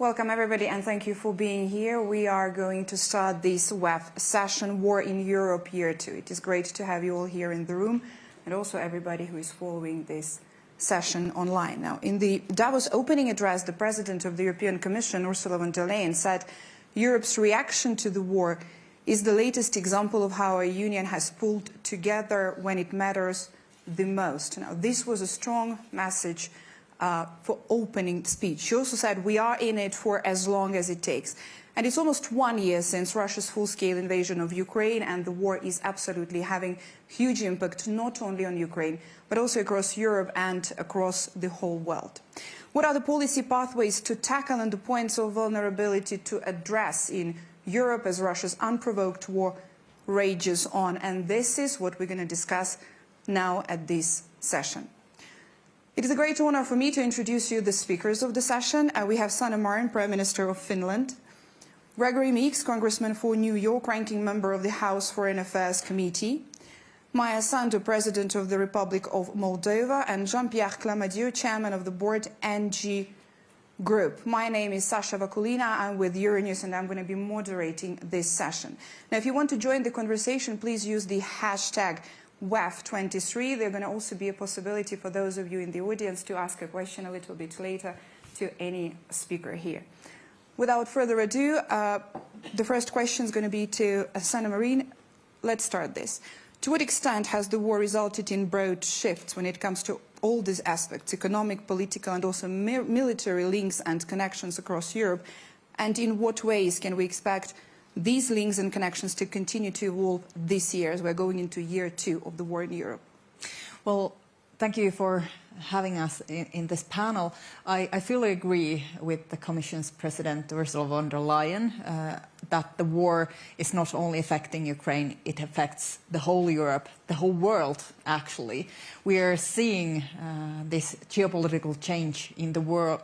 Welcome everybody and thank you for being here. We are going to start this WEF session, War in Europe Year 2. It is great to have you all here in the room and also everybody who is following this session online. Now, in the Davos opening address, the President of the European Commission, Ursula von der Leyen, said Europe's reaction to the war is the latest example of how a union has pulled together when it matters the most. Now, this was a strong message for opening speech. She also said we are in it for as long as it takes. And it's almost 1 year since Russia's full-scale invasion of Ukraine, and the war is absolutely having huge impact not only on Ukraine, but also across Europe and across the whole world. What are the policy pathways to tackle and the points of vulnerability to address in Europe as Russia's unprovoked war rages on? And this is what we're going to discuss now at this session. It is a great honor for me to introduce you the speakers of the session. We have Sanna Marin, Prime Minister of Finland, Gregory Meeks, Congressman for New York, ranking member of the House Foreign Affairs Committee, Maia, Sandu, President of the Republic of Moldova, and Jean-Pierre Clamadieu, Chairman of the Board NG Group. My name is Sasha Vakulina. I'm with Euronews and I'm going to be moderating this session. Now, if you want to join the conversation, please use the hashtag WEF23. There's going to also be a possibility for those of you in the audience to ask a question a little bit later to any speaker here. Without further ado, the first question is going to be to Sanna Marin. Let's start this. To what extent has the war resulted in broad shifts when it comes to all these aspects, economic, political, and also military links and connections across Europe? And in what ways can we expect these links and connections to continue to evolve this year as we're going into year 2 of the war in Europe? Well, thank you for having us in this panel. I fully agree with the Commission's President Ursula von der Leyen that the war is not only affecting Ukraine, it affects the whole Europe, the whole world actually. We are seeing this geopolitical change in the world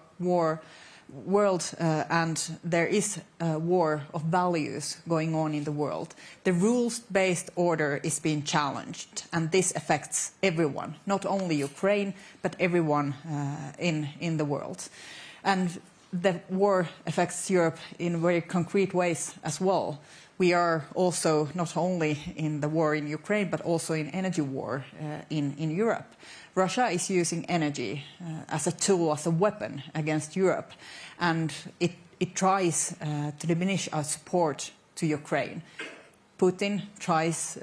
and there is a war of values going on in the world. The rules-based order is being challenged, and this affects everyone, not only Ukraine, but everyone in the world. And the war affects Europe in very concrete ways as well. We are also not only in the war in Ukraine, but also in energy war in Europe. Russia is using energy as a tool, as a weapon against Europe, and it tries to diminish our support to Ukraine. Putin tries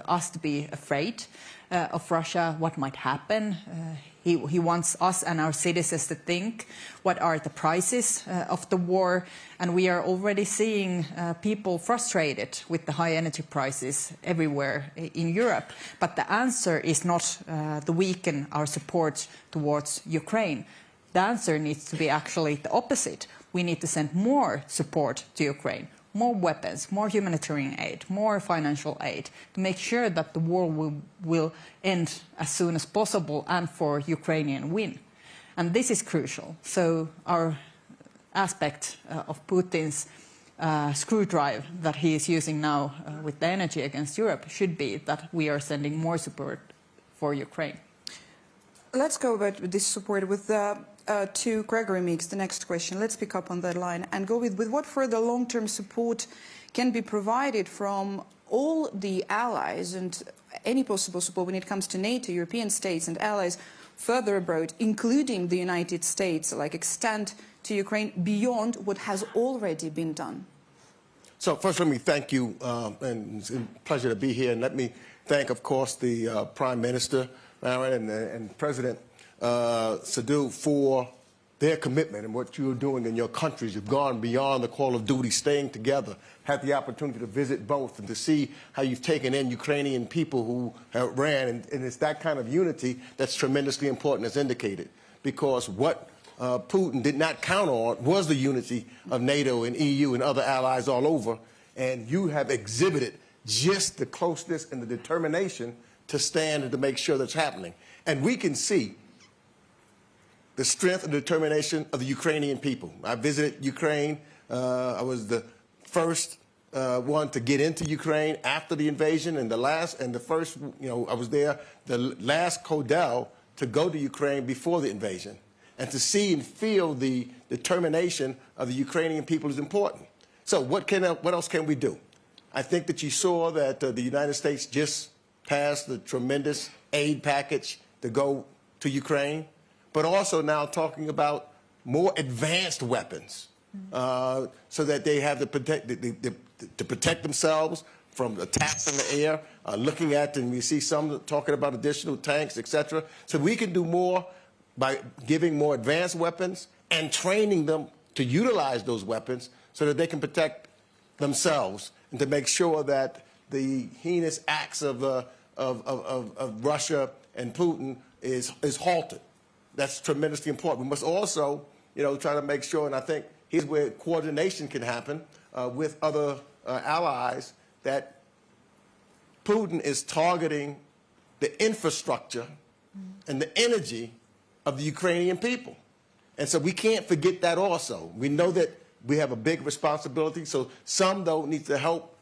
us to be afraid of Russia, what might happen. He wants us and our citizens to think what are the prices of the war, and we are already seeing people frustrated with the high energy prices everywhere in Europe. But the answer is not to weaken our support towards Ukraine. The answer needs to be actually the opposite. We need to send more support to Ukraine, more weapons, more humanitarian aid, more financial aid, to make sure that the war will end as soon as possible and for Ukrainian win. And this is crucial. So our aspect of Putin's screwdriver that he is using now with the energy against Europe should be that we are sending more support for Ukraine. Let's go about this support with to Gregory Meeks, the next question. Let's pick up on that line and go with what further long-term support can be provided from all the allies and any possible support when it comes to NATO, European states and allies further abroad, including the United States, like extend to Ukraine beyond what has already been done? So first, let me thank you, and it's a pleasure to be here. And let me thank, of course, the Prime Minister, Marin, and President Sandu for their commitment and what you're doing in your countries. You've gone beyond the call of duty, staying together, had the opportunity to visit both and to see how you've taken in Ukrainian people who ran. And it's that kind of unity that's tremendously important, as indicated, because what Putin did not count on was the unity of NATO and EU and other allies all over. And you have exhibited just the closeness and the determination to stand and to make sure that's happening. And we can see the strength and determination of the Ukrainian people. I visited Ukraine. I was the first one to get into Ukraine after the invasion, and the first, I was there, the last Codel to go to Ukraine before the invasion. and to see and feel the determination of the Ukrainian people is important. So what else can we do? I think that you saw that the United States just passed the tremendous aid package to go to Ukraine, but also now talking about more advanced weapons so that they have to protect themselves from attacks in the air, looking at, and we see some talking about additional tanks, etc. So we can do more by giving more advanced weapons and training them to utilize those weapons so that they can protect themselves and to make sure that the heinous acts of Russia and Putin is halted. That's tremendously important. We must also, try to make sure, and I think here's where coordination can happen with other allies, that Putin is targeting the infrastructure and the energy of the Ukrainian people. And so we can't forget that also. We know that we have a big responsibility, so some, though, need to help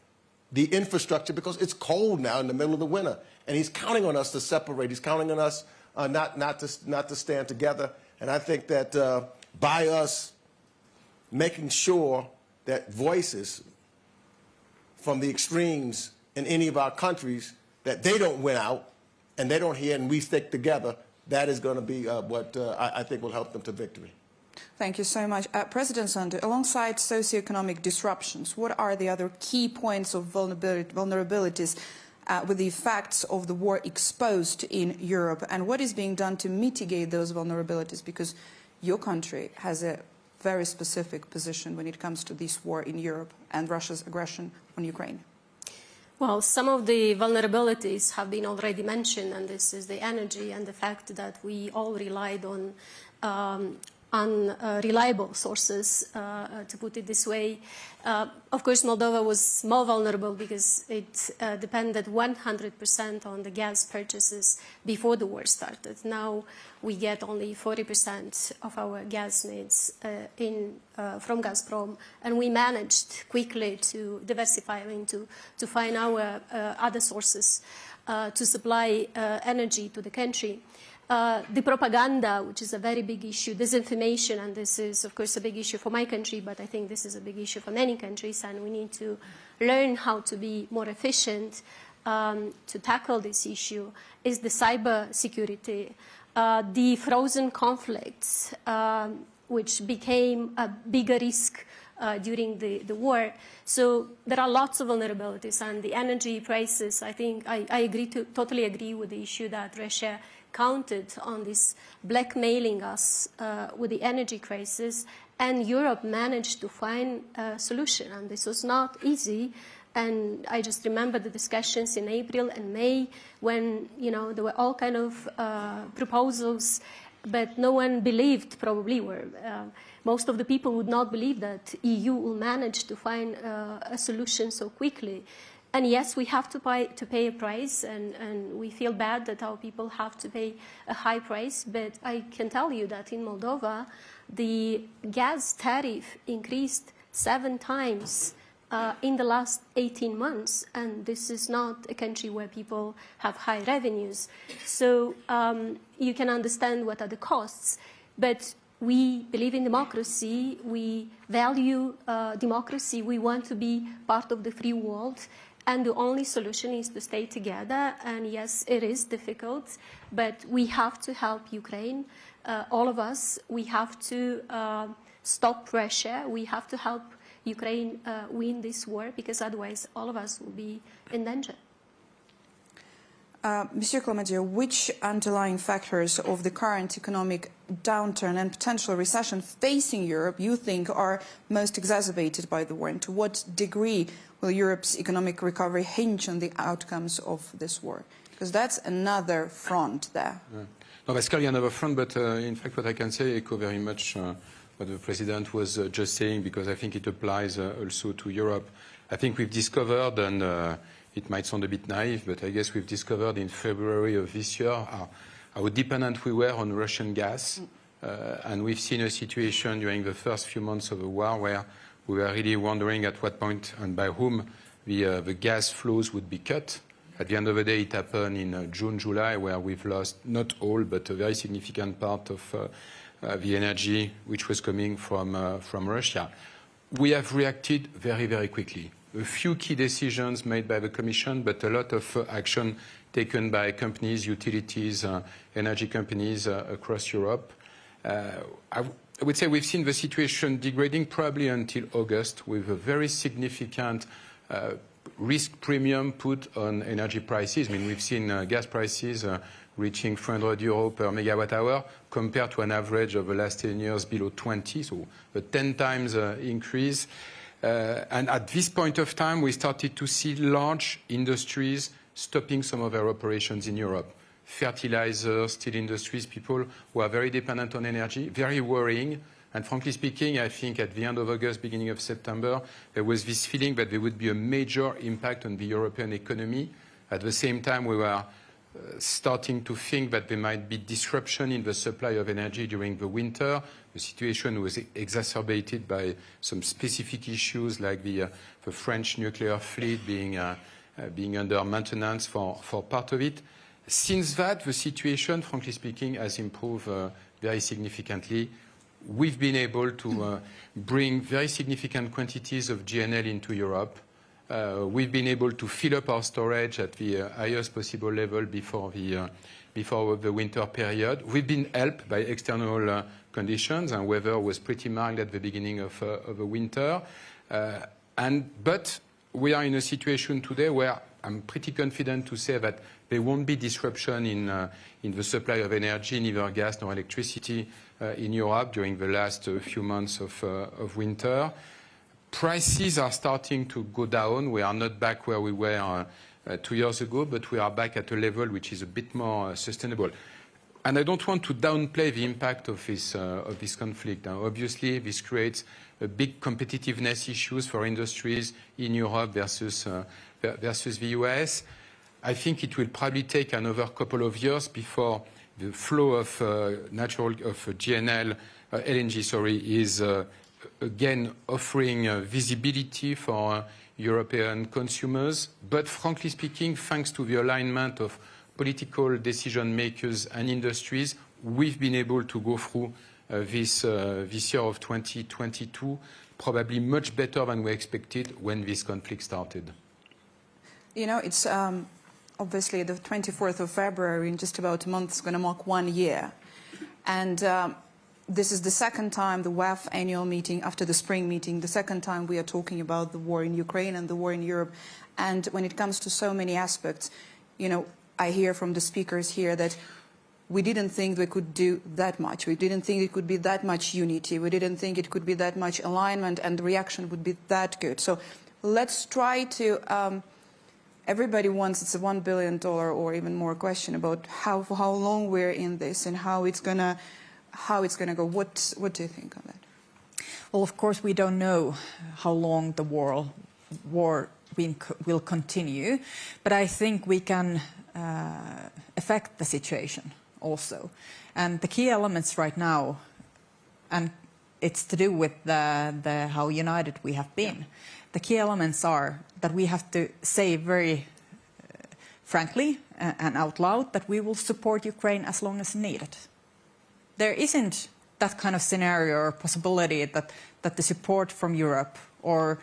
the infrastructure because it's cold now in the middle of the winter. And he's counting on us to separate. He's counting on us not to stand together. And I think that by us making sure that voices from the extremes in any of our countries, that they don't win out and they don't hear and we stick together, that is going to be what I think will help them to victory. Thank you so much. President Sandu, alongside socioeconomic disruptions, what are the other key points of vulnerabilities with the effects of the war exposed in Europe, and what is being done to mitigate those vulnerabilities? Because your country has a very specific position when it comes to this war in Europe and Russia's aggression on Ukraine. Well, some of the vulnerabilities have been already mentioned, and this is the energy and the fact that we all relied on unreliable sources, to put it this way. Of course, Moldova was more vulnerable because it depended 100% on the gas purchases before the war started. Now we get only 40% of our gas needs from Gazprom, and we managed quickly to diversify to find our other sources to supply energy to the country. The propaganda, which is a very big issue, disinformation, and this is, of course, a big issue for my country, but I think this is a big issue for many countries, and we need to learn how to be more efficient to tackle this issue, is the cyber security, the frozen conflicts, which became a bigger risk during the war. So there are lots of vulnerabilities, and the energy prices, I think I totally agree with the issue that Russia counted on this blackmailing us with the energy crisis, and Europe managed to find a solution, and this was not easy. And I just remember the discussions in April and May when, there were all kind of proposals, but no one believed, probably, most of the people would not believe that EU will manage to find a solution so quickly. And yes, we have to pay a price, and we feel bad that our people have to pay a high price. But I can tell you that in Moldova, the gas tariff increased 7 times in the last 18 months. And this is not a country where people have high revenues. So you can understand what are the costs. But we believe in democracy. We value democracy. We want to be part of the free world. And the only solution is to stay together. And yes, it is difficult, but we have to help Ukraine, all of us. We have to stop Russia. We have to help Ukraine win this war, because otherwise all of us will be in danger. Monsieur Clemendier, which underlying factors of the current economic downturn and potential recession facing Europe you think are most exacerbated by the war, and to what degree will Europe's economic recovery hinge on the outcomes of this war? Because that's another front there. No, that's clearly another front, but in fact what I can say echo very much what the President was just saying, because I think it applies also to Europe. I think we've discovered, and it might sound a bit naive, but I guess we've discovered in February of this year how dependent we were on Russian gas. And we've seen a situation during the first few months of the war where we were really wondering at what point and by whom the gas flows would be cut. At the end of the day, it happened in June, July, where we've lost not all, but a very significant part of the energy which was coming from Russia. We have reacted very, very quickly. A few key decisions made by the Commission, but a lot of action taken by companies, utilities, energy companies across Europe. I would say we've seen the situation degrading probably until August, with a very significant risk premium put on energy prices. I mean, we've seen gas prices reaching 300 euro per megawatt hour compared to an average of the last 10 years below 20, so a 10 times increase. And at this point of time, we started to see large industries stopping some of their operations in Europe. Fertilizers, steel industries, people who are very dependent on energy, very worrying. And frankly speaking, I think at the end of August, beginning of September, there was this feeling that there would be a major impact on the European economy. At the same time, we were starting to think that there might be disruption in the supply of energy during the winter. The situation was exacerbated by some specific issues like the French nuclear fleet being under maintenance for part of it. Since that, the situation, frankly speaking, has improved very significantly. We've been able to bring very significant quantities of GNL into Europe. We've been able to fill up our storage at the highest possible level before the winter period. We've been helped by external conditions, and weather was pretty mild at the beginning of the winter. But we are in a situation today where I'm pretty confident to say that there won't be disruption in the supply of energy, neither gas nor electricity, in Europe during the last few months of winter. Prices are starting to go down. We are not back where we were 2 years ago, but we are back at a level which is a bit more sustainable. And I don't want to downplay the impact of this conflict. Now, obviously, this creates a big competitiveness issues for industries in Europe versus the US. I think it will probably take another couple of years before the flow of GNL, LNG, is again offering visibility for European consumers. But frankly speaking, thanks to the alignment of political decision makers and industries, we've been able to go through this year of 2022 probably much better than we expected when this conflict started. You know, it's obviously the 24th of February, in just about a month, is going to mark 1 year. And this is the second time the WEF annual meeting, after the spring meeting, the second time we are talking about the war in Ukraine and the war in Europe. And when it comes to so many aspects, you know, I hear from the speakers here that we didn't think we could do that much. We didn't think it could be that much unity. We didn't think it could be that much alignment and the reaction would be that good. So let's try to, everybody wants, it's a $1 billion or even more question about how long we're in this and how it's gonna go. What do you think of that? Well, of course, we don't know how long the war will continue, but I think we can affect the situation also. And the key elements right now, and it's to do with how united we have been. The key elements are that we have to say very frankly and out loud that we will support Ukraine as long as needed. There isn't that kind of scenario or possibility that the support from Europe or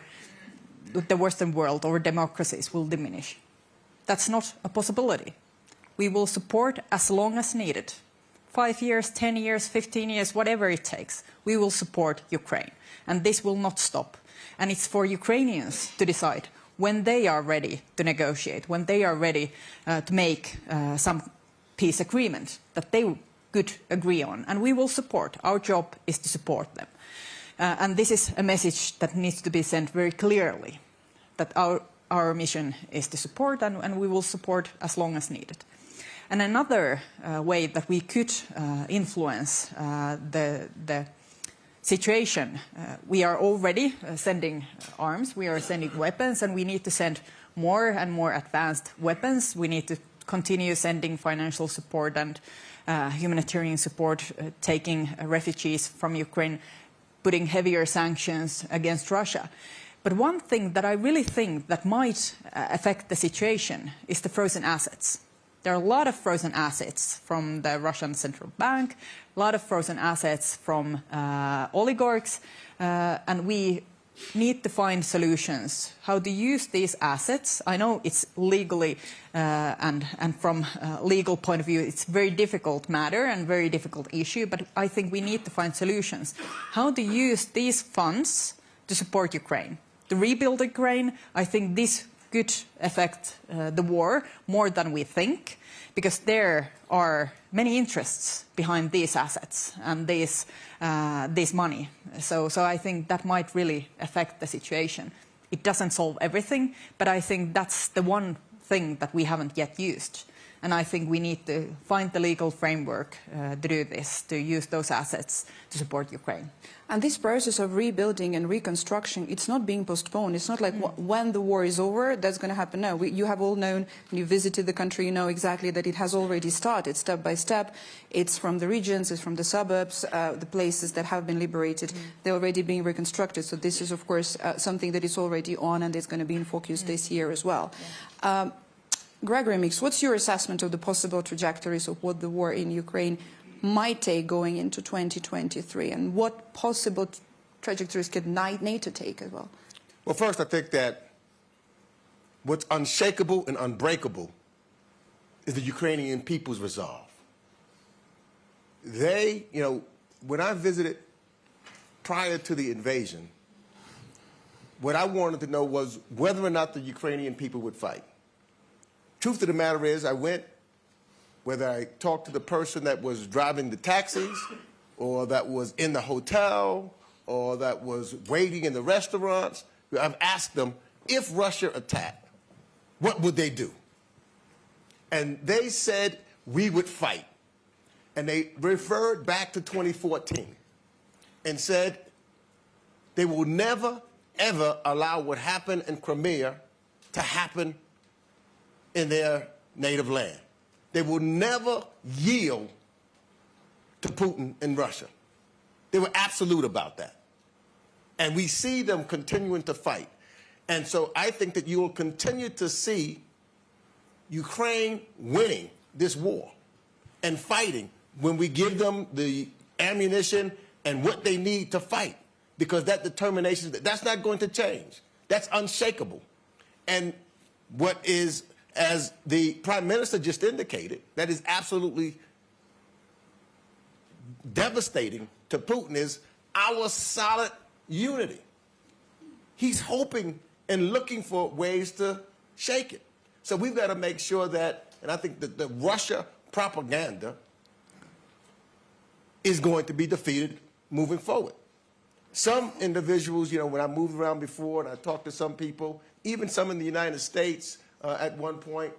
the Western world or democracies will diminish. That's not a possibility. We will support as long as needed. 5 years, 10 years, 15 years, whatever it takes, we will support Ukraine. And this will not stop. And it's for Ukrainians to decide when they are ready to negotiate, when they are ready to make some peace agreement that they could agree on. And we will support. Our job is to support them. And this is a message that needs to be sent very clearly, that our mission is to support, and we will support as long as needed. And another way that we could influence the situation, we are already sending arms, we are sending weapons, and we need to send more and more advanced weapons. We need to continue sending financial support and humanitarian support, taking refugees from Ukraine, putting heavier sanctions against Russia. But one thing that I really think that might affect the situation is the frozen assets. There are a lot of frozen assets from the Russian central bank, a lot of frozen assets from oligarchs, and we need to find solutions how to use these assets. I know it's legally and from a legal point of view it's a very difficult matter and very difficult issue, but I think we need to find solutions how to use these funds to support Ukraine, to rebuild Ukraine. I think this could affect the war more than we think, because there are many interests behind these assets and this money. So I think that might really affect the situation. It doesn't solve everything, but I think that's the one thing that we haven't yet used. And I think we need to find the legal framework to do this, to use those assets to support Ukraine. And this process of rebuilding and reconstruction, it's not being postponed. It's not like when the war is over, that's going to happen. No, you have all known, when you visited the country, you know exactly that it has already started step by step. It's from the regions, it's from the suburbs, the places that have been liberated. They're already being reconstructed. So this is, of course, something that is already on and is going to be in focus this year as well. Gregory Mix, what's your assessment of the possible trajectories of what the war in Ukraine might take going into 2023, and what possible trajectories could NATO take as well? Well, first, I think that what's unshakable and unbreakable is the Ukrainian people's resolve. They, when I visited prior to the invasion, what I wanted to know was whether or not the Ukrainian people would fight. Truth of the matter is, I went, whether I talked to the person that was driving the taxis, or that was in the hotel, or that was waiting in the restaurants, I've asked them, if Russia attacked, what would they do? And they said, we would fight. And they referred back to 2014 and said, they will never, ever allow what happened in Crimea to happen in their native land. They will never yield to Putin in Russia. They were absolute about that. And we see them continuing to fight. And so I think that you will continue to see Ukraine winning this war and fighting when we give them the ammunition and what they need to fight, because that determination, that's not going to change. That's unshakable. And what is, as the Prime Minister just indicated, that is absolutely devastating to Putin is our solid unity. He's hoping and looking for ways to shake it. So we've got to make sure that, and I think that the Russia propaganda is going to be defeated moving forward. Some individuals, when I moved around before and I talked to some people, even some in the United States at one point,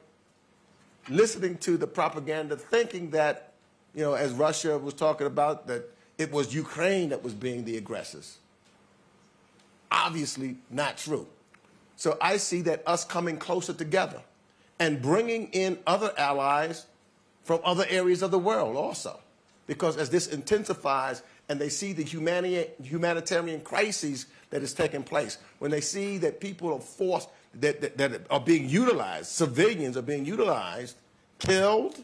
listening to the propaganda, thinking that, as Russia was talking about, that it was Ukraine that was being the aggressors. Obviously not true. So I see that us coming closer together and bringing in other allies from other areas of the world also. Because as this intensifies and they see the humanitarian crises that is taking place, when they see that people are forced, that are being utilized, civilians are being utilized, killed,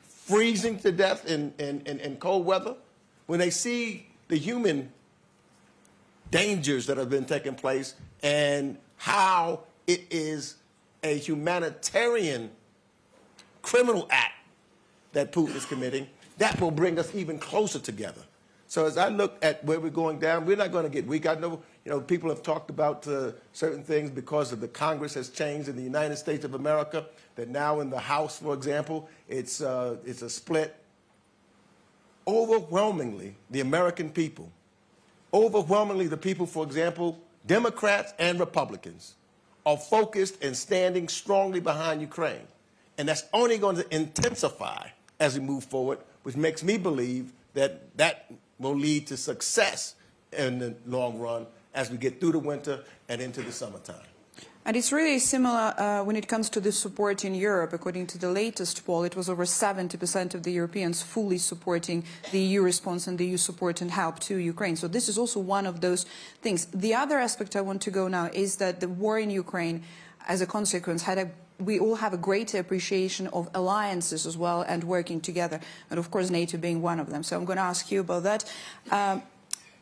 freezing to death in cold weather, when they see the human dangers that have been taking place and how it is a humanitarian criminal act that Putin is committing, that will bring us even closer together. So as I look at where we're going down, we're not going to get weak. I know, people have talked about certain things because of the Congress has changed in the United States of America, that now in the House, for example, it's a split. Overwhelmingly, the American people, overwhelmingly the people, for example, Democrats and Republicans, are focused and standing strongly behind Ukraine. And that's only going to intensify as we move forward, which makes me believe that that will lead to success in the long run as we get through the winter and into the summertime. And it's really similar when it comes to the support in Europe. According to the latest poll, it was over 70% of the Europeans fully supporting the EU response and the EU support and help to Ukraine. So this is also one of those things. The other aspect I want to go now is that the war in Ukraine, as a consequence, had a we all have a greater appreciation of alliances as well and working together, and of course NATO being one of them. So I'm going to ask you about that.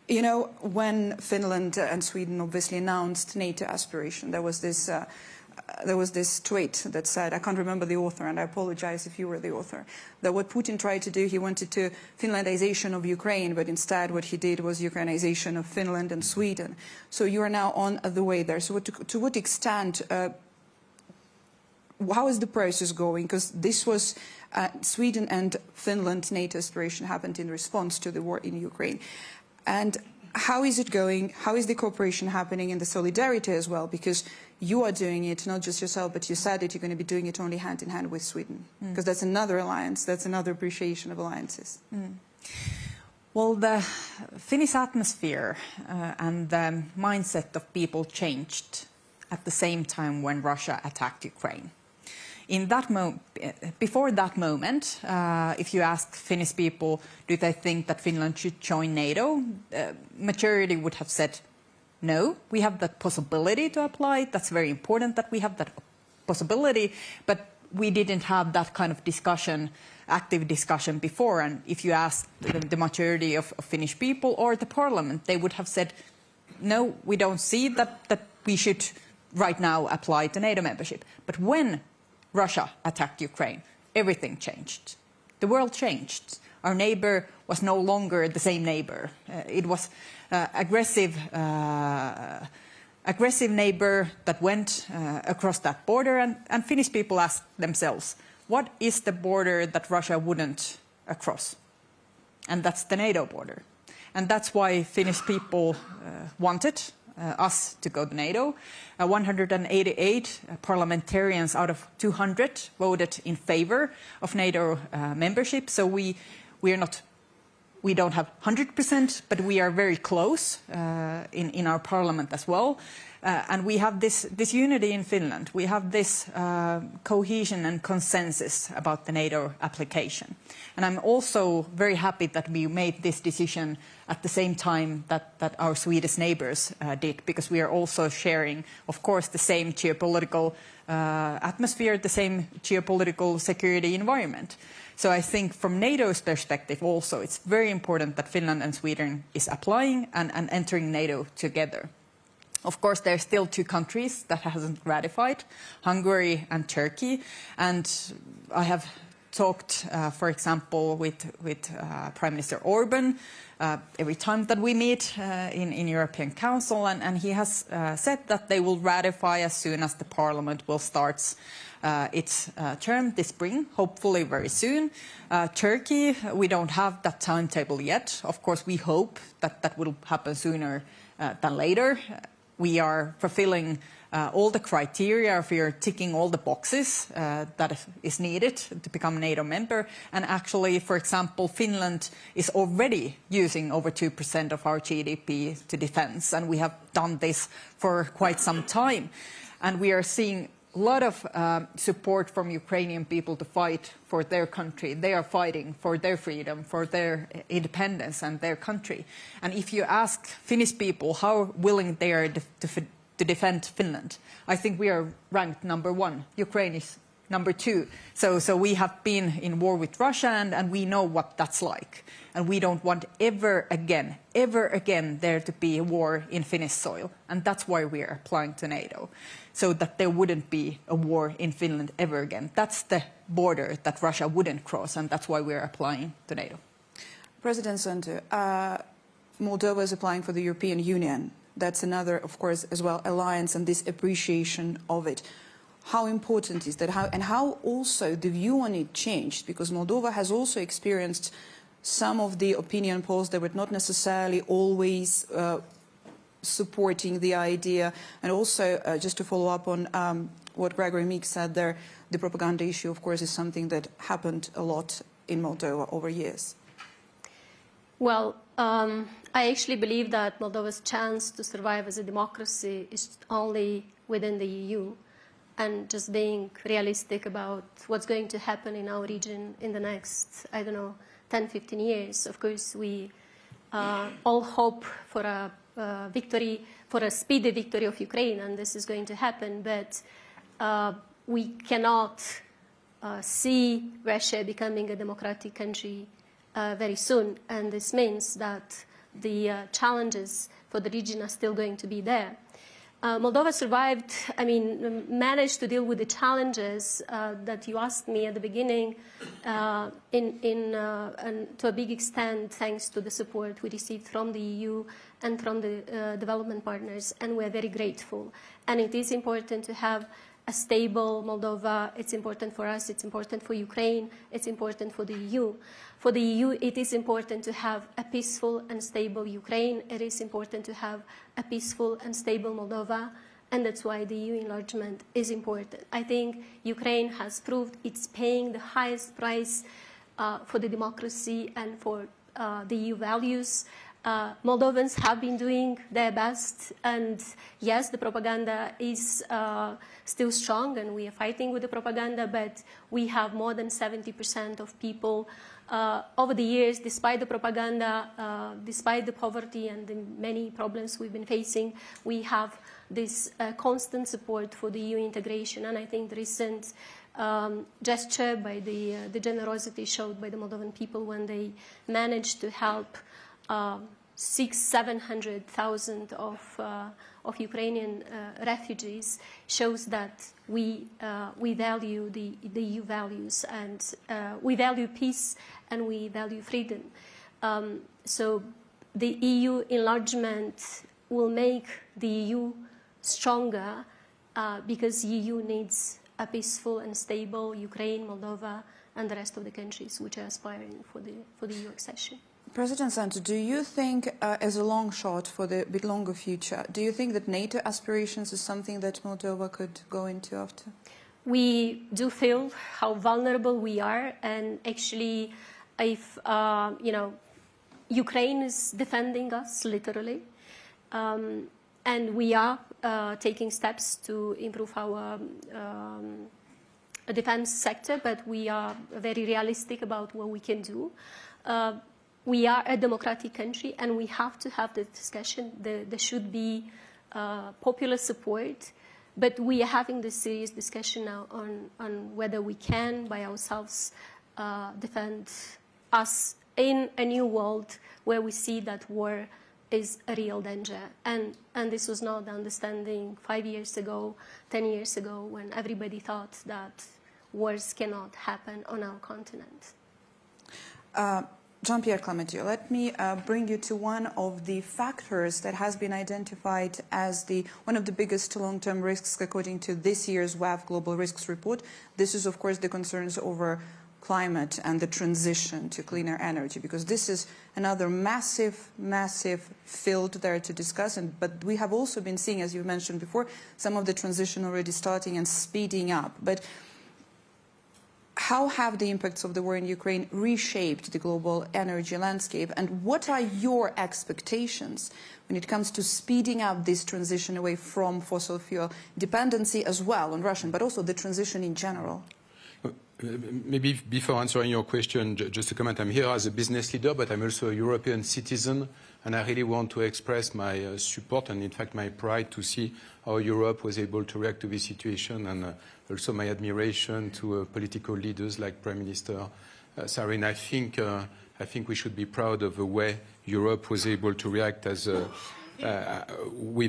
You know, when Finland and Sweden obviously announced NATO aspiration, there was this tweet that said, I can't remember the author, and I apologize if you were the author, that what Putin tried to do, he wanted to Finlandization of Ukraine, but instead what he did was Ukrainization of Finland and Sweden. So you are now on the way there. So to what extent, how is the process going? Because this was Sweden and Finland NATO aspiration happened in response to the war in Ukraine. And how is it going? How is the cooperation happening in the solidarity as well? Because you are doing it, not just yourself, but you said that you're going to be doing it only hand in hand with Sweden. Because that's another alliance, that's another appreciation of alliances. Well, the Finnish atmosphere and the mindset of people changed at the same time when Russia attacked Ukraine. Before that moment, if you ask Finnish people, do they think that Finland should join NATO, majority would have said, no, we have that possibility to apply. That's very important that we have that possibility, but we didn't have that kind of discussion, active discussion before. And if you ask the majority of Finnish people or the parliament, they would have said, no, we don't see that we should right now apply to NATO membership. But when Russia attacked Ukraine, everything changed. The world changed. Our neighbor was no longer the same neighbor. It was aggressive neighbor that went across that border, and Finnish people asked themselves, what is the border that Russia wouldn't cross? And that's the NATO border. And that's why Finnish people wanted us to go to NATO. 188 parliamentarians out of 200 voted in favor of NATO membership. So we don't have 100%, but we are very close in our parliament as well. And we have this unity in Finland. We have this cohesion and consensus about the NATO application. And I'm also very happy that we made this decision at the same time that our Swedish neighbors did, because we are also sharing, of course, the same geopolitical atmosphere, the same geopolitical security environment. So I think from NATO's perspective also, it's very important that Finland and Sweden is applying and entering NATO together. Of course, there are still two countries that hasn't ratified, Hungary and Turkey. And I have talked, for example, with Prime Minister Orban every time that we meet in European Council, and he has said that they will ratify as soon as the Parliament will start its term this spring, hopefully very soon. Turkey, we don't have that timetable yet. Of course, we hope that that will happen sooner than later. We are fulfilling all the criteria, we are ticking all the boxes that is needed to become a NATO member. And actually, for example, Finland is already using over 2% of our GDP to defense, and we have done this for quite some time. And we are seeing a lot of support from Ukrainian people to fight for their country. They are fighting for their freedom, for their independence and their country. And if you ask Finnish people how willing they are to defend Finland, I think we are ranked #1. Ukraine is #2. So we have been in war with Russia, and we know what that's like. And we don't want ever again there to be a war in Finnish soil. And that's why we are applying to NATO, so that there wouldn't be a war in Finland ever again. That's the border that Russia wouldn't cross, and that's why we're applying to NATO. President Sandu, Moldova is applying for the European Union. That's another, of course, as well, alliance and this appreciation of it. How important is that? How also the view on it changed? Because Moldova has also experienced some of the opinion polls that were not necessarily always supporting the idea. And also, just to follow up on what Gregory Meek said there, the propaganda issue, of course, is something that happened a lot in Moldova over years. Well, I actually believe that Moldova's chance to survive as a democracy is only within the EU. And just being realistic about what's going to happen in our region in the next, 10, 15 years. Of course, we all hope for a victory, for a speedy victory of Ukraine, and this is going to happen. But we cannot see Russia becoming a democratic country very soon, and this means that the challenges for the region are still going to be there. Moldova survived, managed to deal with the challenges that you asked me at the beginning and to a big extent thanks to the support we received from the EU and from the development partners, and we're very grateful. And it is important to have a stable Moldova. It's important for us, it's important for Ukraine, it's important for the EU. For the EU, it is important to have a peaceful and stable Ukraine. It is important to have a peaceful and stable Moldova, and that's why the EU enlargement is important. I think Ukraine has proved it's paying the highest price for the democracy and for the EU values. Moldovans have been doing their best, and yes, the propaganda is still strong, and we are fighting with the propaganda, but we have more than 70% of people over the years, despite the propaganda, despite the poverty and the many problems we've been facing, we have this constant support for the EU integration. And I think the recent gesture by the generosity showed by the Moldovan people when they managed to help 700,000 of Ukrainian refugees shows that we value the EU values, and we value peace and we value freedom. So the EU enlargement will make the EU stronger because the EU needs a peaceful and stable Ukraine, Moldova, and the rest of the countries which are aspiring for the EU accession. President Sandu, do you think, as a long shot for the bit longer future, do you think that NATO aspirations is something that Moldova could go into after? We do feel how vulnerable we are, and actually, if Ukraine is defending us literally, and we are taking steps to improve our defense sector, but we are very realistic about what we can do. We are a democratic country, and we have to have the discussion. There should be popular support, but we are having this serious discussion now on whether we can, by ourselves, defend us in a new world where we see that war is a real danger. And this was not the understanding 5 years ago, 10 years ago, when everybody thought that wars cannot happen on our continent. Jean-Pierre Clementiu, let me bring you to one of the factors that has been identified as one of the biggest long-term risks according to this year's WEF Global Risks Report. This is, of course, the concerns over climate and the transition to cleaner energy, because this is another massive, massive field there to discuss. But we have also been seeing, as you mentioned before, some of the transition already starting and speeding up. But how have the impacts of the war in Ukraine reshaped the global energy landscape, and what are your expectations when it comes to speeding up this transition away from fossil fuel dependency as well on Russian, but also the transition in general? Maybe before answering your question, just to comment, I'm here as a business leader, but I'm also a European citizen, and I really want to express my support and, in fact, my pride to see how Europe was able to react to this situation, and also my admiration to political leaders like Prime Minister Marin. I think we should be proud of the way Europe was able to react with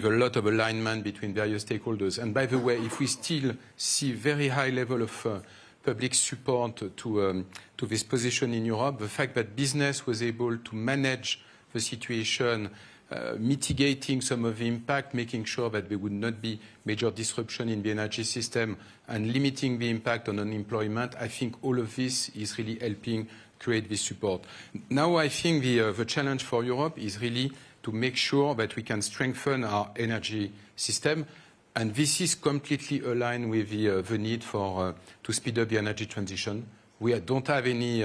a lot of alignment between various stakeholders. And by the way, if we still see very high level of public support to this position in Europe, the fact that business was able to manage the situation, mitigating some of the impact, making sure that there would not be major disruption in the energy system, and limiting the impact on unemployment, I think all of this is really helping create this support. Now I think the challenge for Europe is really to make sure that we can strengthen our energy system, and this is completely aligned with the need to speed up the energy transition. We don't have any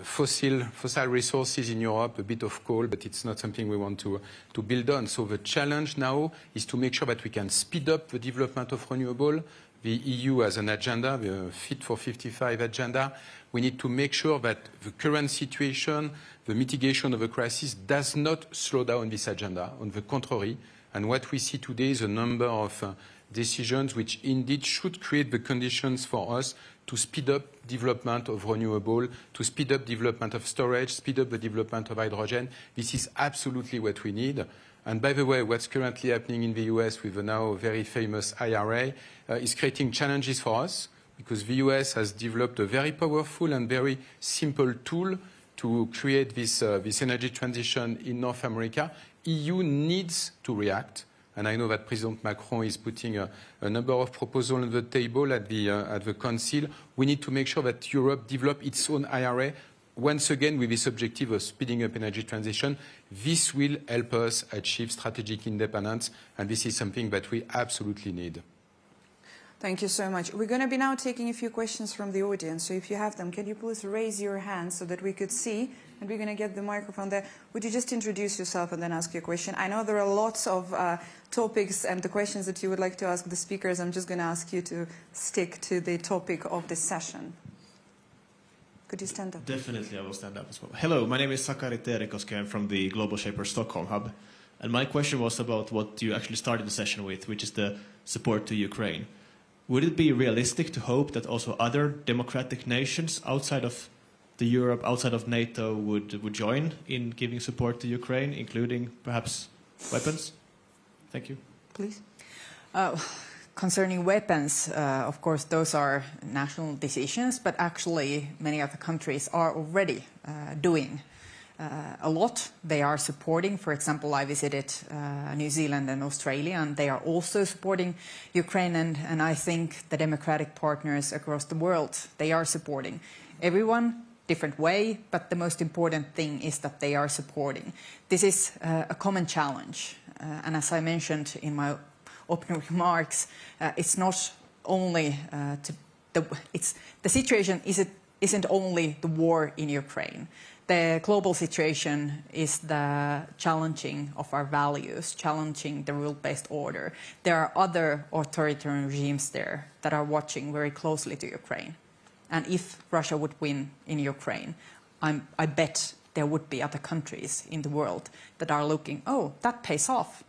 fossil resources in Europe, a bit of coal, but it's not something we want to build on. So the challenge now is to make sure that we can speed up the development of renewable. The EU has an agenda, the Fit for 55 agenda. We need to make sure that the current situation, the mitigation of the crisis, does not slow down this agenda. On the contrary, And what we see today is a number of decisions which indeed should create the conditions for us to speed up development of renewable, to speed up development of storage, speed up the development of hydrogen. This is absolutely what we need. And by the way, what's currently happening in the US with the now very famous IRA is creating challenges for us, because the US has developed a very powerful and very simple tool to create this energy transition in North America. EU needs to react. And I know that President Macron is putting a number of proposals on the table at the Council. We need to make sure that Europe develops its own IRA, once again with this objective of speeding up energy transition. This will help us achieve strategic independence, and this is something that we absolutely need. Thank you so much. We're going to be now taking a few questions from the audience. So if you have them, can you please raise your hand so that we could see? And we're going to get the microphone there. Would you just introduce yourself and then ask your question? I know there are lots of topics and the questions that you would like to ask the speakers. I'm just going to ask you to stick to the topic of this session. Could you stand up? Definitely, I will stand up as well. Hello, my name is Sakari Terikoski. I'm from the Global Shaper Stockholm Hub. And my question was about what you actually started the session with, which is the support to Ukraine. Would it be realistic to hope that also other democratic nations outside of Europe, outside of NATO, would join in giving support to Ukraine, including perhaps weapons? Thank you. Please. Concerning weapons, of course, those are national decisions, but actually many other countries are already doing a lot. They are supporting, for example, I visited New Zealand and Australia, and they are also supporting Ukraine, and I think the democratic partners across the world, they are supporting. Everyone, different way, but the most important thing is that they are supporting. This is a common challenge, and as I mentioned in my opening remarks, it's not only the situation isn't only the war in Ukraine. The global situation is the challenging of our values, challenging the rule-based order. There are other authoritarian regimes there that are watching very closely to Ukraine. And if Russia would win in Ukraine, I bet there would be other countries in the world that are looking, oh, that pays off.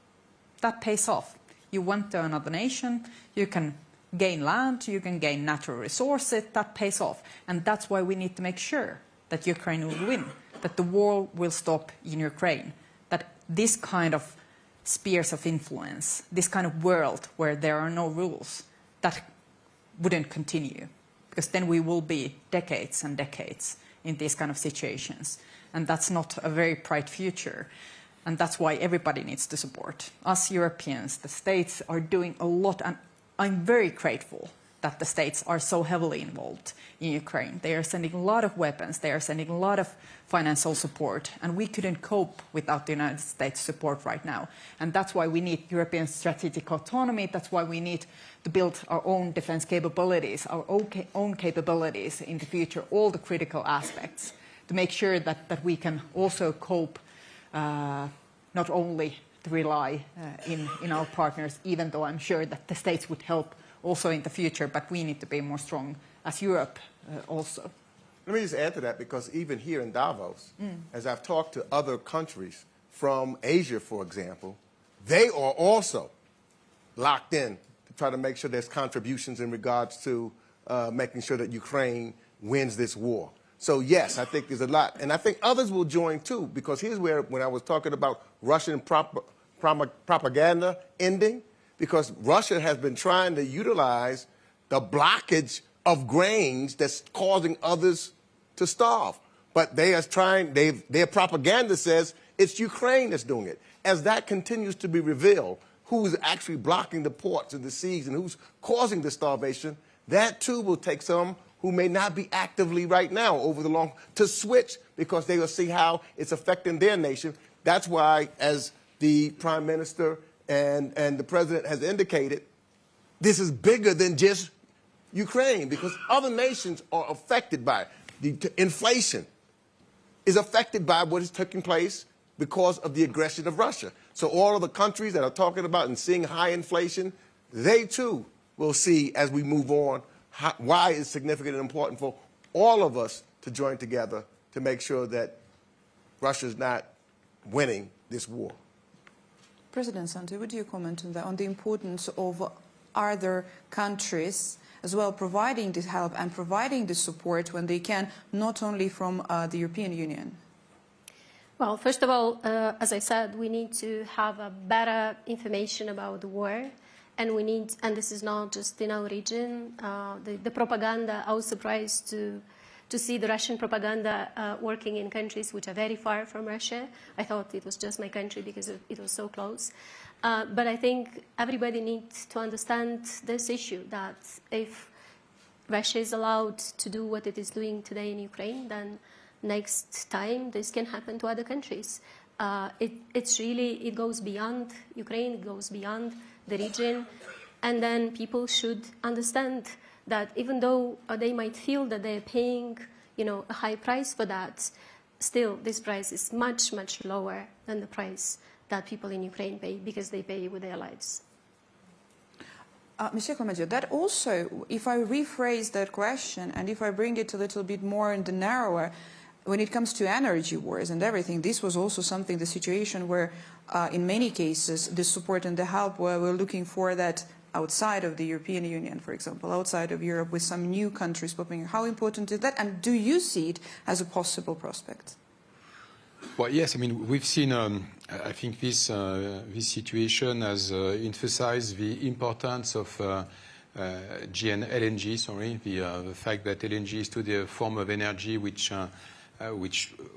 That pays off. You went to another nation, you can gain land, you can gain natural resources, that pays off. And that's why we need to make sure that Ukraine will win, that the war will stop in Ukraine, that this kind of spheres of influence, this kind of world where there are no rules, that wouldn't continue. Because then we will be decades and decades in these kind of situations. And that's not a very bright future. And that's why everybody needs to support. Us Europeans, the states are doing a lot, and I'm very grateful that the states are so heavily involved in Ukraine. They are sending a lot of weapons, they are sending a lot of financial support, and we couldn't cope without the United States support right now. And that's why we need European strategic autonomy, that's why we need to build our own defense capabilities, our own capabilities in the future, all the critical aspects, to make sure that we can also cope, not only to rely in our partners, even though I'm sure that the states would help also in the future, but we need to be more strong as Europe also. Let me just add to that, because even here in Davos, as I've talked to other countries from Asia, for example, they are also locked in to try to make sure there's contributions in regards to making sure that Ukraine wins this war. So yes, I think there's a lot, and I think others will join too, because here's where, when I was talking about Russian propaganda ending, because Russia has been trying to utilize the blockage of grains that's causing others to starve. But they are trying, their propaganda says it's Ukraine that's doing it. As that continues to be revealed, who's actually blocking the ports and the seas and who's causing the starvation, that too will take some who may not be actively right now over the long to switch, because they will see how it's affecting their nation. That's why, as the Prime Minister and the President has indicated, this is bigger than just Ukraine, because other nations are affected by it. The inflation is affected by what is taking place because of the aggression of Russia. So all of the countries that are talking about and seeing high inflation, they too will see as we move on why it's significant and important for all of us to join together to make sure that Russia's not winning this war. President Sandu, would you comment on that, on the importance of other countries as well providing this help and providing the support when they can, not only from the European Union? Well, first of all, as I said, we need to have a better information about the war. And we need, and this is not just in our region, the propaganda. I was surprised to see the Russian propaganda working in countries which are very far from Russia. I thought it was just my country because it was so close. But I think everybody needs to understand this issue, that if Russia is allowed to do what it is doing today in Ukraine, then next time this can happen to other countries. It goes beyond Ukraine, it goes beyond the region, and then people should understand that even though they might feel that they're paying, a high price for that, still this price is much, much lower than the price that people in Ukraine pay, because they pay with their lives. Monsieur Commander, that also, if I rephrase that question and if I bring it a little bit more in the narrower, when it comes to energy wars and everything, this was also something, the situation where in many cases the support and the help where we're looking for that outside of the European Union, for example, outside of Europe, with some new countries popping. How important is that, and do you see it as a possible prospect? Well, yes. I mean, we've seen. I think this situation has emphasized the importance of LNG. Sorry, the fact that LNG is today a form of energy which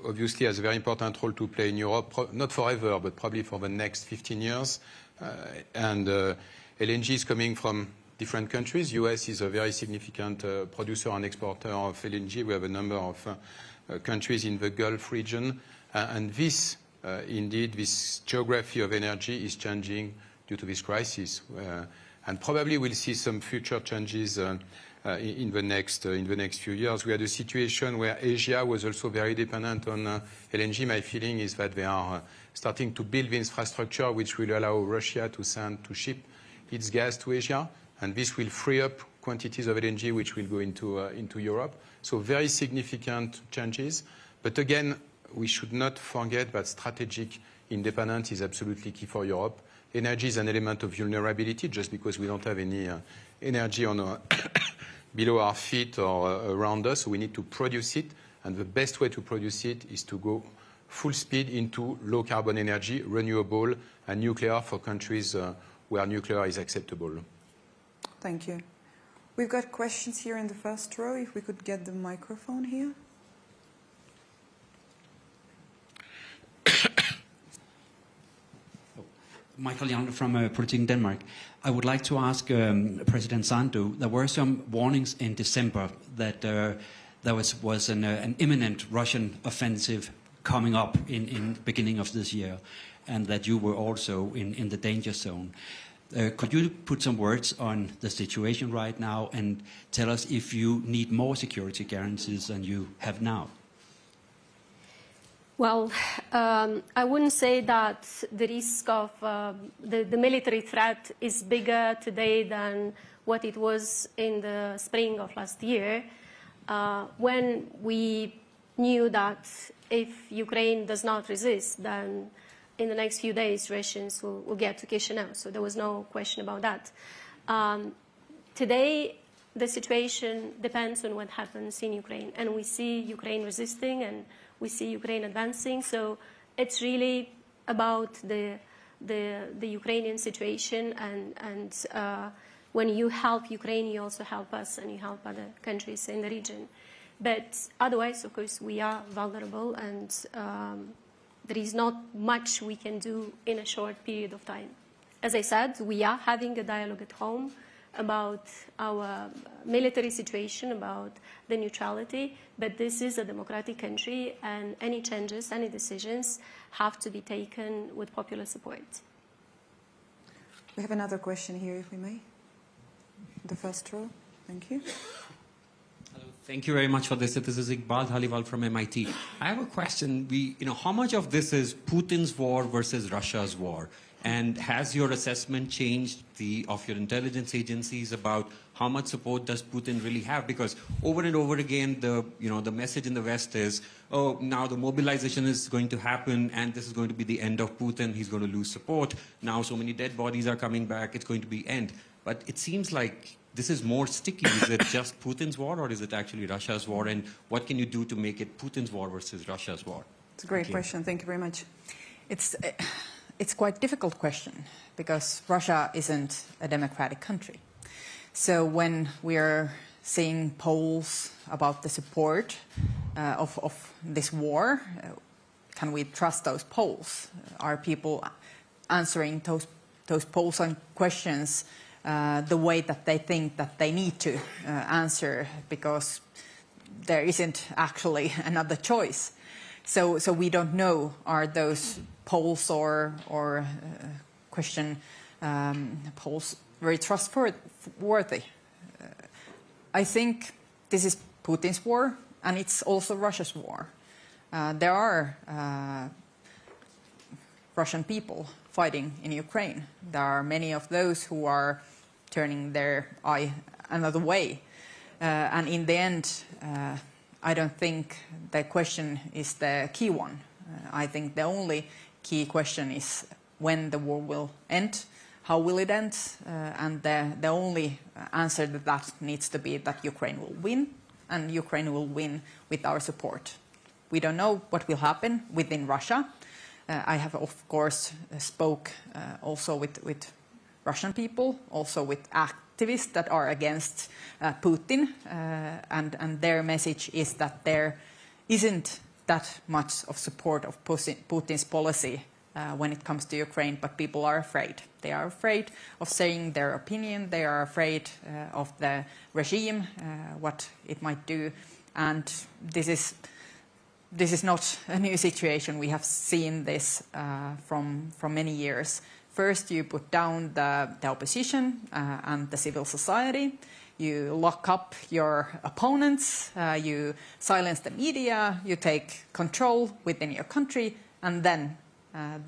obviously has a very important role to play in Europe, not forever, but probably for the next 15 years. And LNG is coming from different countries. US is a very significant producer and exporter of LNG. We have a number of countries in the Gulf region. And this, indeed, this geography of energy is changing due to this crisis. And probably we'll see some future changes in the next few years. We had a situation where Asia was also very dependent on LNG. My feeling is that they are starting to build the infrastructure which will allow Russia to ship its gas to Asia, and this will free up quantities of LNG which will go into Europe. So very significant changes. But again, we should not forget that strategic independence is absolutely key for Europe. Energy is an element of vulnerability. Just because we don't have any energy on below our feet or around us, we need to produce it, and the best way to produce it is to go full speed into low carbon energy, renewable, and nuclear for countries where nuclear is acceptable. Thank you. We've got questions here in the first row. If we could get the microphone here. Michael Jan from Politiken Denmark. I would like to ask President Sandu, there were some warnings in December that there was an imminent Russian offensive coming up in the beginning of this year, and that you were also in the danger zone. Could you put some words on the situation right now and tell us if you need more security guarantees than you have now? Well, I wouldn't say that the risk of the military threat is bigger today than what it was in the spring of last year, when we knew that if Ukraine does not resist, then in the next few days Russians will get to Chisinau. So there was no question about that. Today, the situation depends on what happens in Ukraine, and we see Ukraine resisting and we see Ukraine advancing. So it's really about the Ukrainian situation, and when you help Ukraine, you also help us and you help other countries in the region. But otherwise, of course, we are vulnerable, and there is not much we can do in a short period of time. As I said, we are having a dialogue at home about our military situation, about the neutrality, but this is a democratic country, and any changes, any decisions have to be taken with popular support. We have another question here, if we may. The first row. Thank you. Hello. Thank you very much for this. This is Iqbal Dhaliwal from MIT. I have a question. How much of this is Putin's war versus Russia's war? And has your assessment changed of your intelligence agencies about how much support does Putin really have? Because over and over again, the message in the West is, oh, now the mobilization is going to happen and this is going to be the end of Putin. He's going to lose support. Now so many dead bodies are coming back. It's going to be end. But it seems like this is more sticky. Is it just Putin's war or is it actually Russia's war? And what can you do to make it Putin's war versus Russia's war? It's a great question. Thank you very much. It's quite a difficult question because Russia isn't a democratic country. So when we are seeing polls about the support of this war, can we trust those polls? Are people answering those polls and questions the way that they think that they need to answer because there isn't actually another choice? So we don't know, are those polls or question polls very trustworthy? I think this is Putin's war and it's also Russia's war. There are Russian people fighting in Ukraine. There are many of those who are turning their eye another way. And in the end, I don't think the question is the key one. I think the only key question is when the war will end, how will it end, and the only answer to that needs to be that Ukraine will win, and Ukraine will win with our support. We don't know what will happen within Russia. I have, of course, spoke also with Russian people, also with activists that are against Putin, and their message is that there isn't that much of support of Putin's policy when it comes to Ukraine, but people are afraid. They are afraid of saying their opinion. They are afraid of the regime, what it might do, and this is not a new situation. We have seen this from many years. First, you put down the opposition and the civil society. You lock up your opponents. You silence the media. You take control within your country, and then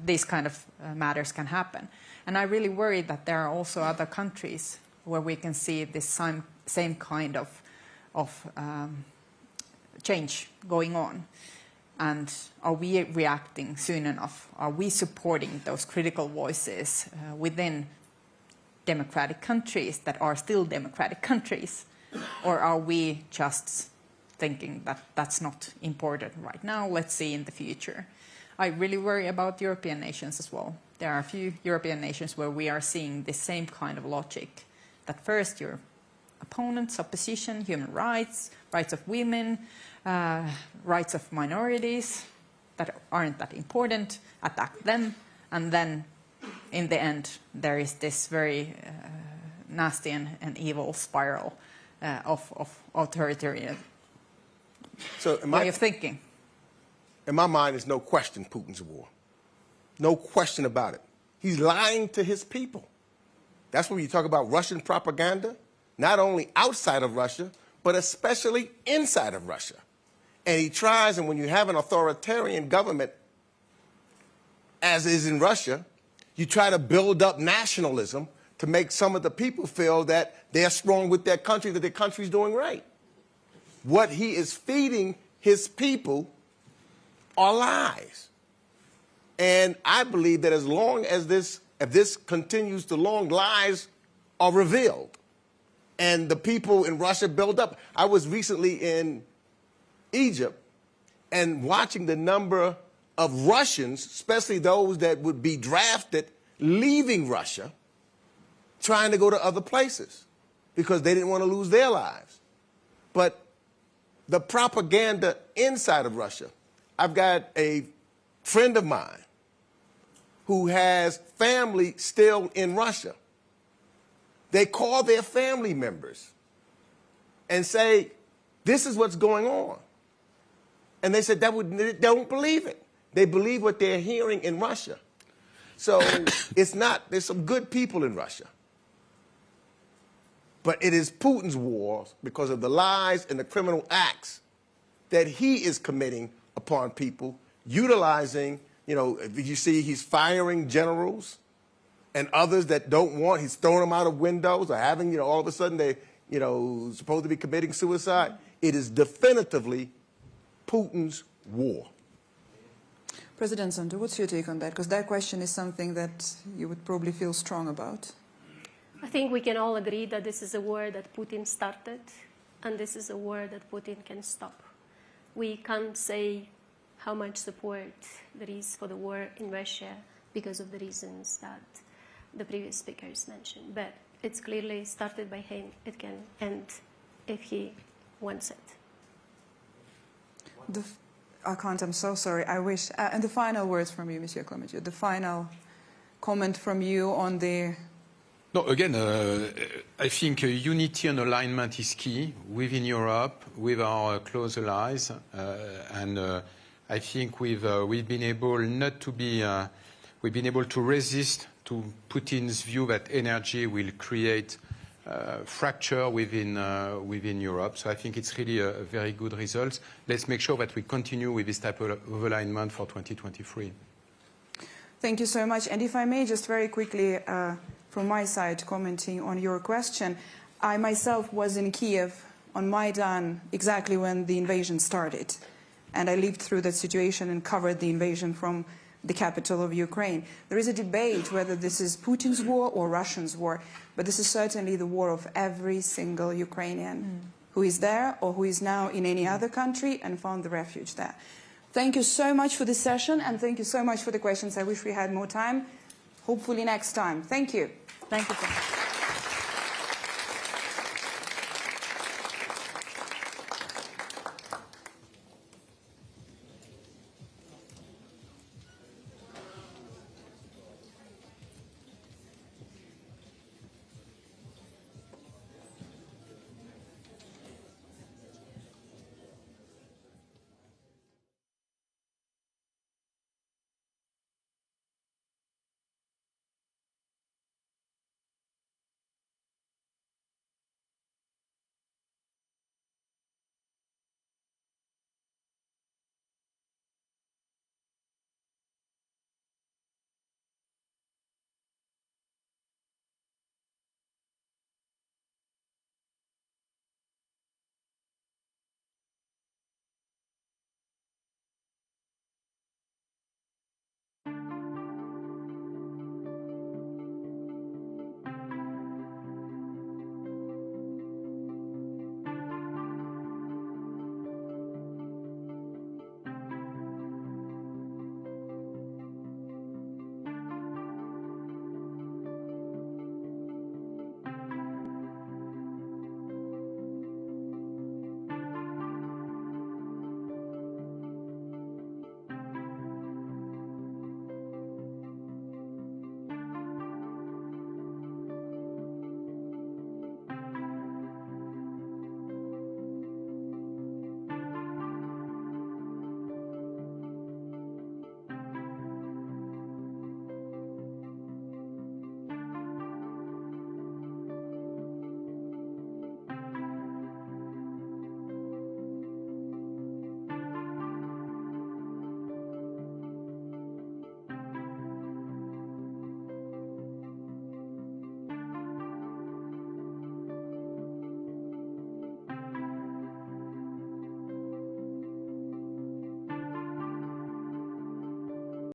these kind of matters can happen. And I really worry that there are also other countries where we can see this same kind of change going on. And are we reacting soon enough? Are we supporting those critical voices within democratic countries that are still democratic countries? Or are we just thinking that that's not important right now, let's see in the future? I really worry about European nations as well. There are a few European nations where we are seeing the same kind of logic, that first your opponents, opposition, human rights, rights of women, rights of minorities that aren't that important, attack them, and then in the end there is this very nasty and evil spiral of authoritarian way of thinking. In my mind, there's no question Putin's war. No question about it. He's lying to his people. That's when you talk about Russian propaganda, not only outside of Russia, but especially inside of Russia. And he tries, and when you have an authoritarian government, as is in Russia, you try to build up nationalism to make some of the people feel that they're strong with their country, that their country's doing right. What he is feeding his people are lies. And I believe that as long as if this continues to long, lies are revealed. And the people in Russia build up. I was recently in Egypt and watching the number of Russians, especially those that would be drafted, leaving Russia, trying to go to other places because they didn't want to lose their lives. But the propaganda inside of Russia, I've got a friend of mine who has family still in Russia. They call their family members and say, this is what's going on. And they said they don't believe it. They believe what they're hearing in Russia. So there's some good people in Russia. But it is Putin's war because of the lies and the criminal acts that he is committing upon people, utilizing, you see he's firing generals and others that don't want, he's throwing them out of windows or having, you know, all of a sudden they, you know, supposed to be committing suicide. It is definitively Putin's war. President Sandu, what's your take on that? Because that question is something that you would probably feel strong about. I think we can all agree that this is a war that Putin started, and this is a war that Putin can stop. We can't say how much support there is for the war in Russia because of the reasons that the previous speakers mentioned. But it's clearly started by him. It can end if he wants it. I can't, I'm so sorry, I wish. And the final words from you, Monsieur Clementiu, the final comment from you on the... No, again, I think unity and alignment is key within Europe, with our close allies, and I think we've been able not to be, we've been able to resist to Putin's view that energy will create fracture within Europe. So I think it's really a very good result. Let's make sure that we continue with this type of alignment for 2023. Thank you so much. And if I may, just very quickly, from my side, commenting on your question, I myself was in Kiev on Maidan exactly when the invasion started. And I lived through that situation and covered the invasion from the capital of Ukraine. There is a debate whether this is Putin's war or Russia's war, but this is certainly the war of every single Ukrainian who is there or who is now in any other country and found the refuge there. Thank you so much for this session, and thank you so much for the questions. I wish we had more time. Hopefully next time. Thank you. Thank you so much.